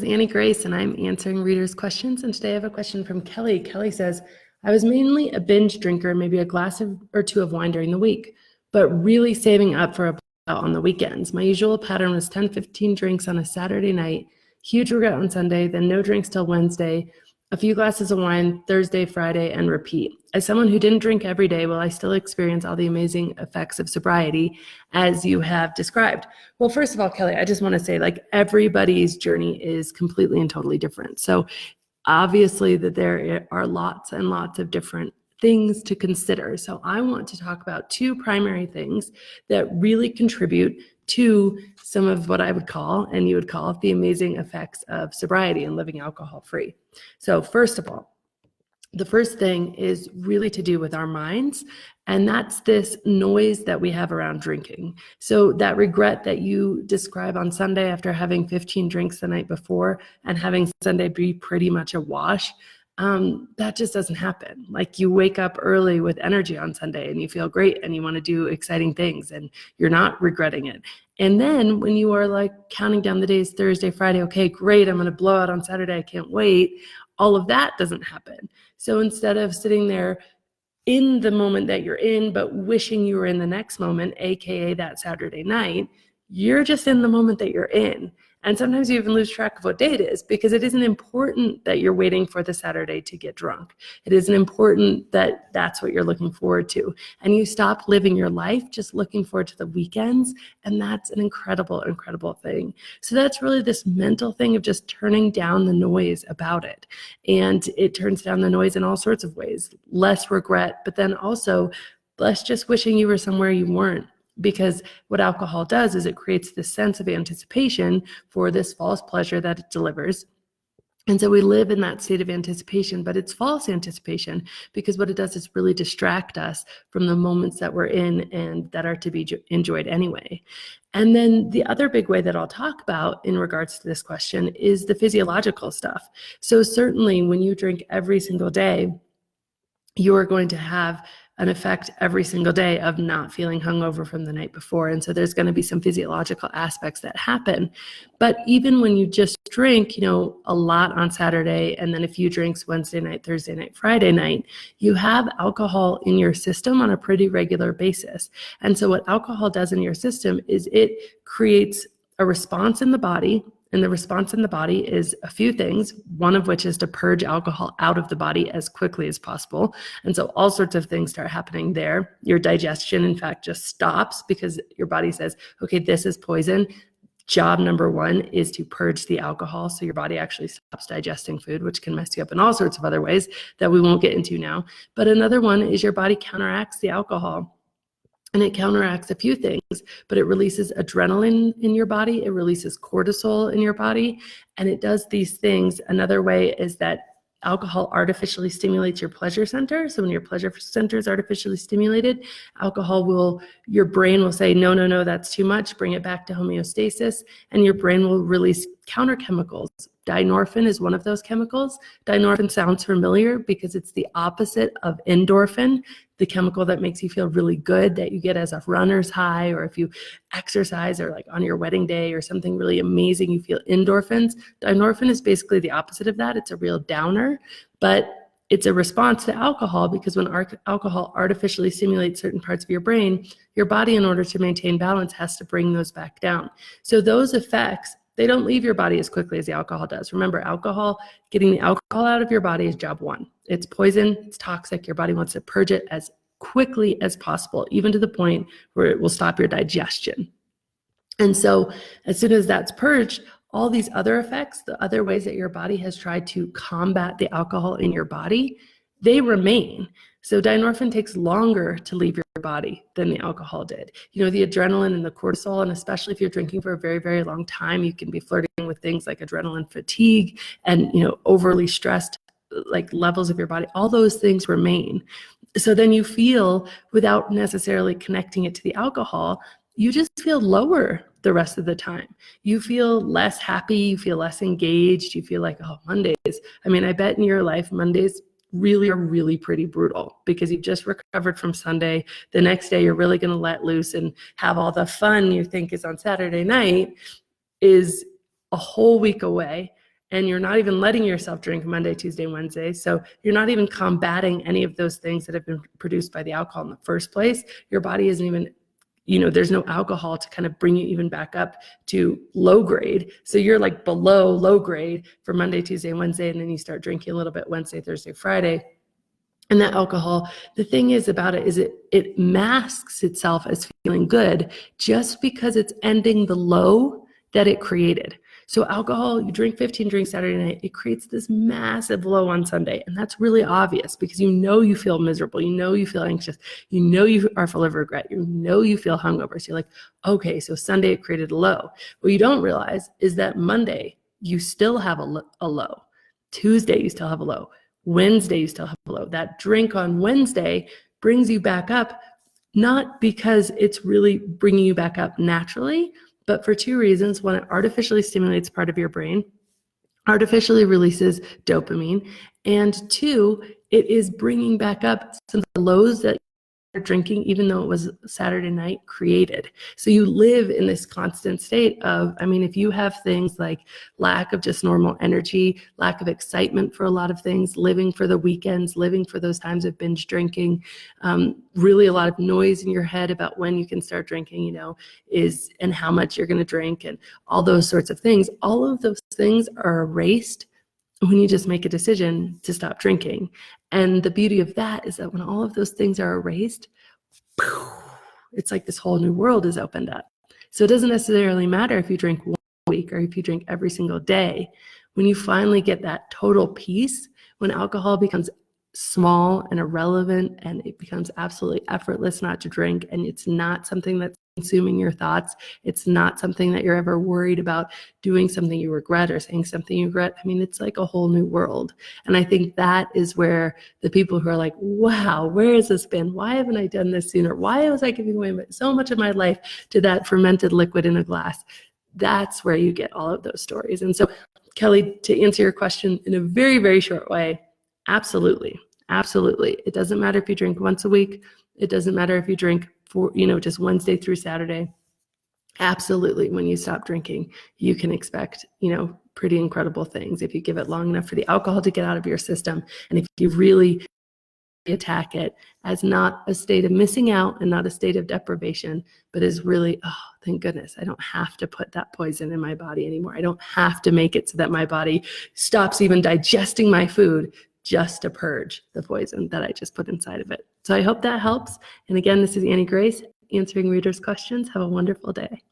Annie Grace, and I'm answering readers' questions. And today I have a question from Kelly. Kelly says, I was mainly a binge drinker, maybe a glass or two of wine during the week, but really saving up for a blackout on the weekends. My usual pattern was 10, 15 drinks on a Saturday night, huge regret on Sunday, then no drinks till Wednesday, a few glasses of wine Thursday, Friday, and repeat. As someone who didn't drink every day, will I still experience all the amazing effects of sobriety as you have described? Well, first of all, Kelly, I just want to say, like, everybody's journey is completely and totally different. So obviously that there are lots and lots of different things to consider. So I want to talk about two primary things that really contribute to some of what I would call, and you would call, the amazing effects of sobriety and living alcohol-free. So first of all, the first thing is really to do with our minds, and that's this noise that we have around drinking. So that regret that you describe on Sunday after having 15 drinks the night before and having Sunday be pretty much a wash, that just doesn't happen. Like, you wake up early with energy on Sunday and you feel great and you want to do exciting things and you're not regretting it. And then when you are like counting down the days, Thursday, Friday, okay, great, I'm going to blow out on Saturday, I can't wait. All of that doesn't happen. So instead of sitting there in the moment that you're in, but wishing you were in the next moment, AKA that Saturday night, you're just in the moment that you're in. And sometimes you even lose track of what day it is, because it isn't important that you're waiting for the Saturday to get drunk. It isn't important that that's what you're looking forward to. And you stop living your life just looking forward to the weekends. And that's an incredible, incredible thing. So that's really this mental thing of just turning down the noise about it. And it turns down the noise in all sorts of ways. Less regret, but then also less just wishing you were somewhere you weren't. Because what alcohol does is it creates this sense of anticipation for this false pleasure that it delivers. And so we live in that state of anticipation, but it's false anticipation, because what it does is really distract us from the moments that we're in and that are to be enjoyed anyway. And then the other big way that I'll talk about in regards to this question is the physiological stuff. So certainly when you drink every single day, you are going to have an effect every single day of not feeling hungover from the night before. And so there's going to be some physiological aspects that happen. But even when you just drink, a lot on Saturday and then a few drinks Wednesday night, Thursday night, Friday night, you have alcohol in your system on a pretty regular basis. And so what alcohol does in your system is it creates a response in the body. And the response in the body is a few things, one of which is to purge alcohol out of the body as quickly as possible. And so all sorts of things start happening there. Your digestion, in fact, just stops because your body says, okay, this is poison. Job number one is to purge the alcohol. So your body actually stops digesting food, which can mess you up in all sorts of other ways that we won't get into now. But another one is your body counteracts the alcohol. And it counteracts a few things, but it releases adrenaline in your body, it releases cortisol in your body, and it does these things. Another way is that alcohol artificially stimulates your pleasure center. So when your pleasure center is artificially stimulated, your brain will say, no, no, no, that's too much, bring it back to homeostasis, and your brain will release counter chemicals. Dynorphin is one of those chemicals. Dynorphin sounds familiar because it's the opposite of endorphin, the chemical that makes you feel really good, that you get as a runner's high, or if you exercise, or like on your wedding day or something really amazing, you feel endorphins. Dynorphin is basically the opposite of that. It's a real downer, but it's a response to alcohol, because when alcohol artificially stimulates certain parts of your brain, your body, in order to maintain balance, has to bring those back down. So those effects, they don't leave your body as quickly as the alcohol does. Remember, getting the alcohol out of your body is job one. It's poison, it's toxic, your body wants to purge it as quickly as possible, even to the point where it will stop your digestion. And so as soon as that's purged, all these other effects, the other ways that your body has tried to combat the alcohol in your body, they remain. So dynorphin takes longer to leave your body than the alcohol did. The adrenaline and the cortisol, and especially if you're drinking for a very, very long time, you can be flirting with things like adrenaline fatigue and, overly stressed like levels of your body. All those things remain. So then you feel, without necessarily connecting it to the alcohol, you just feel lower the rest of the time. You feel less happy, you feel less engaged, you feel like, oh, Mondays. I bet in your life, Mondays really are really pretty brutal, because you've just recovered from Sunday. The next day, you're really going to let loose and have all the fun you think is on Saturday night is a whole week away. and you're not even letting yourself drink Monday, Tuesday, Wednesday. So you're not even combating any of those things that have been produced by the alcohol in the first place. Your body isn't even, there's no alcohol to kind of bring you even back up to low grade. So you're like below low grade for Monday, Tuesday, Wednesday, and then you start drinking a little bit Wednesday, Thursday, Friday. And that alcohol, the thing is about it is it masks itself as feeling good just because it's ending the low that it created. So alcohol, you drink 15 drinks Saturday night, it creates this massive low on Sunday. And that's really obvious because you feel miserable, you feel anxious, you are full of regret, you feel hungover. So you're like, okay, so Sunday it created a low. What you don't realize is that Monday, you still have a low. Tuesday, you still have a low. Wednesday, you still have a low. That drink on Wednesday brings you back up, not because it's really bringing you back up naturally, but for two reasons. One, it artificially stimulates part of your brain, artificially releases dopamine, and two, it is bringing back up some of the lows that drinking, even though it was Saturday night, created. So you live in this constant state of, if you have things like lack of just normal energy, lack of excitement for a lot of things, living for the weekends, living for those times of binge drinking, really a lot of noise in your head about when you can start drinking, and how much you're going to drink and all those sorts of things. All of those things are erased when you just make a decision to stop drinking. And the beauty of that is that when all of those things are erased, it's like this whole new world is opened up. So it doesn't necessarily matter if you drink one week or if you drink every single day. When you finally get that total peace, when alcohol becomes small and irrelevant and it becomes absolutely effortless not to drink, and it's not something that's consuming your thoughts, it's not something that you're ever worried about doing something you regret or saying something you regret. It's like a whole new world. And I think that is where the people who are like, wow, where has this been? Why haven't I done this sooner? Why was I giving away so much of my life to that fermented liquid in a glass? That's where you get all of those stories. And so, Kelly, to answer your question in a very, very short way, absolutely. Absolutely. It doesn't matter if you drink once a week. It doesn't matter if you drink just Wednesday through Saturday. Absolutely. When you stop drinking, you can expect, pretty incredible things if you give it long enough for the alcohol to get out of your system. And if you really attack it as not a state of missing out and not a state of deprivation, but is really, oh, thank goodness, I don't have to put that poison in my body anymore. I don't have to make it so that my body stops even digesting my food just to purge the poison that I just put inside of it. So I hope that helps. And again, this is Annie Grace answering readers' questions. Have a wonderful day.